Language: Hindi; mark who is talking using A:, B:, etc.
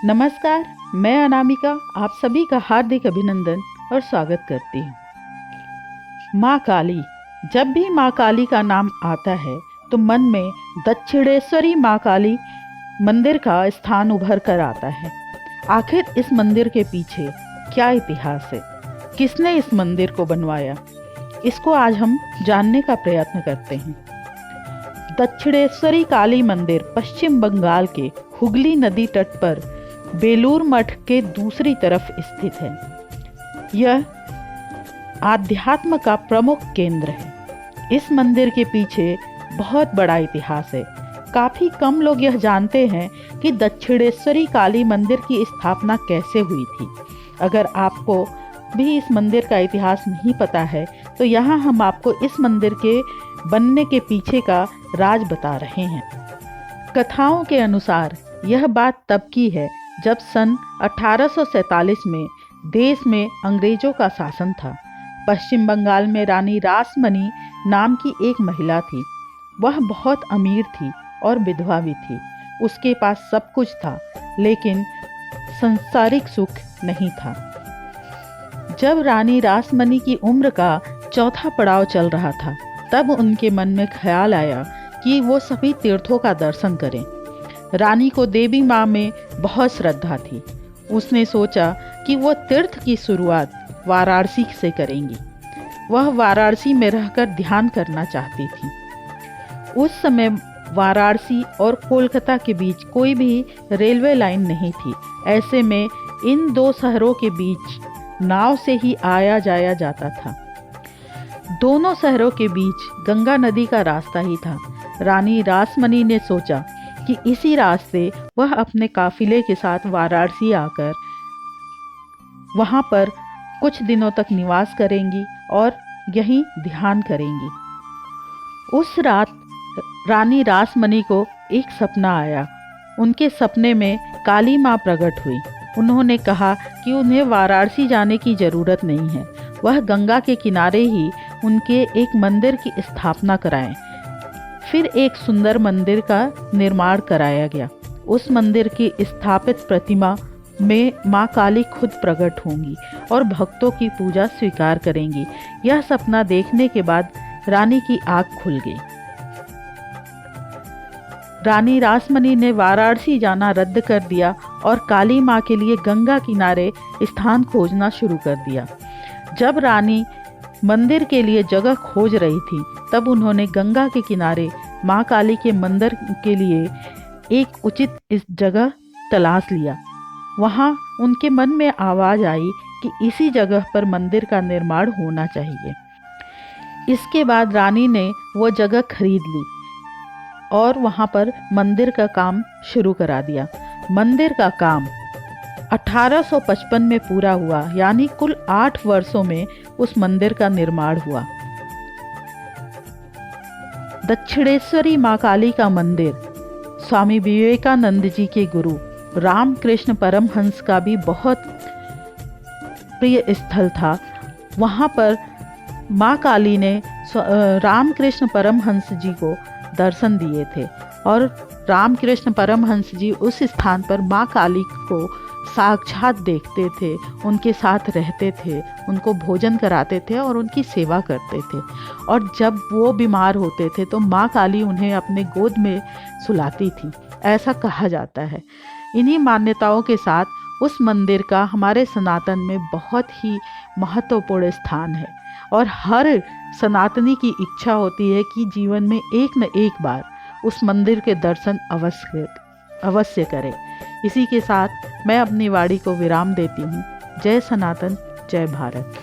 A: नमस्कार, मैं अनामिका आप सभी का हार्दिक अभिनंदन और स्वागत करती हूँ। माँ काली। जब भी माँ काली का नाम आता है तो मन में दक्षिणेश्वरी माँ काली मंदिर का स्थान उभर कर आता है। आखिर इस मंदिर के पीछे क्या इतिहास है, किसने इस मंदिर को बनवाया, इसको आज हम जानने का प्रयत्न करते हैं। दक्षिणेश्वरी काली मंदिर पश्चिम बंगाल के हुगली नदी तट पर बेलूर मठ के दूसरी तरफ स्थित है। यह आध्यात्म का प्रमुख केंद्र है। इस मंदिर के पीछे बहुत बड़ा इतिहास है। काफ़ी कम लोग यह जानते हैं कि दक्षिणेश्वरी काली मंदिर की स्थापना कैसे हुई थी। अगर आपको भी इस मंदिर का इतिहास नहीं पता है तो यहाँ हम आपको इस मंदिर के बनने के पीछे का राज बता रहे हैं। कथाओं के अनुसार यह बात तब की है जब सन 1847 में देश में अंग्रेजों का शासन था। पश्चिम बंगाल में रानी रासमणी नाम की एक महिला थी। वह बहुत अमीर थी और विधवा भी थी। उसके पास सब कुछ था लेकिन सांसारिक सुख नहीं था। जब रानी रासमणी की उम्र का चौथा पड़ाव चल रहा था तब उनके मन में ख्याल आया कि वो सभी तीर्थों का दर्शन करें। रानी को देवी माँ में बहुत श्रद्धा थी। उसने सोचा कि वो तीर्थ की शुरुआत वाराणसी से करेंगी। वह वाराणसी में रहकर ध्यान करना चाहती थी। उस समय वाराणसी और कोलकाता के बीच कोई भी रेलवे लाइन नहीं थी। ऐसे में इन दो शहरों के बीच नाव से ही आया जाया जाता था। दोनों शहरों के बीच गंगा नदी का रास्ता ही था। रानी रासमणी ने सोचा कि इसी रास्ते वह अपने काफिले के साथ वाराणसी आकर वहां पर कुछ दिनों तक निवास करेंगी और यहीं ध्यान करेंगी। उस रात रानी रासमणी को एक सपना आया। उनके सपने में काली माँ प्रकट हुई। उन्होंने कहा कि उन्हें वाराणसी जाने की जरूरत नहीं है, वह गंगा के किनारे ही उनके एक मंदिर की स्थापना कराएं। फिर एक सुंदर मंदिर का निर्माण कराया गया। उस मंदिर की स्थापित प्रतिमा में माँ काली खुद प्रकट होंगी और भक्तों की पूजा स्वीकार करेंगी। यह सपना देखने के बाद रानी की आँख खुल गई। रानी रासमणी ने वाराणसी जाना रद्द कर दिया और काली माँ के लिए गंगा किनारे स्थान खोजना शुरू कर दिया। जब रानी मंदिर के लिए जगह खोज रही थी तब उन्होंने गंगा के किनारे माँ काली के मंदिर के लिए एक उचित इस जगह तलाश लिया। वहाँ उनके मन में आवाज़ आई कि इसी जगह पर मंदिर का निर्माण होना चाहिए। इसके बाद रानी ने वो जगह खरीद ली और वहाँ पर मंदिर का काम शुरू करा दिया। मंदिर का काम 1855 में पूरा हुआ, यानी कुल 8 वर्षों में उस मंदिर का निर्माण हुआ। दक्षिणेश्वरी माँ काली का मंदिर स्वामी विवेकानंद जी के गुरु रामकृष्ण परमहंस का भी बहुत प्रिय स्थल था। वहाँ पर माँ काली ने रामकृष्ण परमहंस जी को दर्शन दिए थे और रामकृष्ण परमहंस जी उस स्थान पर माँ काली को साक्षात देखते थे, उनके साथ रहते थे, उनको भोजन कराते थे और उनकी सेवा करते थे। और जब वो बीमार होते थे तो माँ काली उन्हें अपने गोद में सुलाती थी, ऐसा कहा जाता है। इन्हीं मान्यताओं के साथ उस मंदिर का हमारे सनातन में बहुत ही महत्वपूर्ण स्थान है और हर सनातनी की इच्छा होती है कि जीवन में एक न एक बार उस मंदिर के दर्शन अवश्य करें। इसी के साथ मैं अपनी वाणी को विराम देती हूँ। जय सनातन, जय भारत।